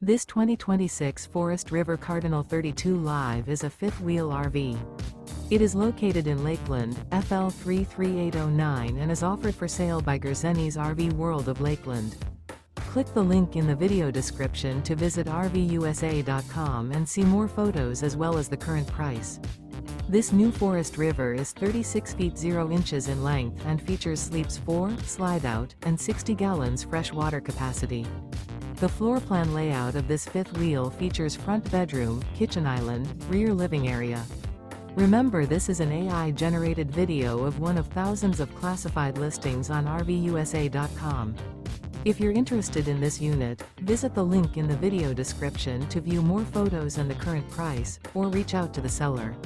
This 2026 Forest River Cardinal 32 Live is a fifth-wheel RV. It is located in Lakeland, FL 33809 and is offered for sale by Gerzeny's RV World of Lakeland. Click the link in the video description to visit RVUSA.com and see more photos as well as the current price. This new Forest River is 36 feet 0 inches in length and features sleeps 4, slide-out, and 60 gallons fresh water capacity. The floor plan layout of this fifth wheel features front bedroom, kitchen island, rear living area. Remember, this is an AI-generated video of one of thousands of classified listings on RVUSA.com. If you're interested in this unit, visit the link in the video description to view more photos and the current price, or reach out to the seller.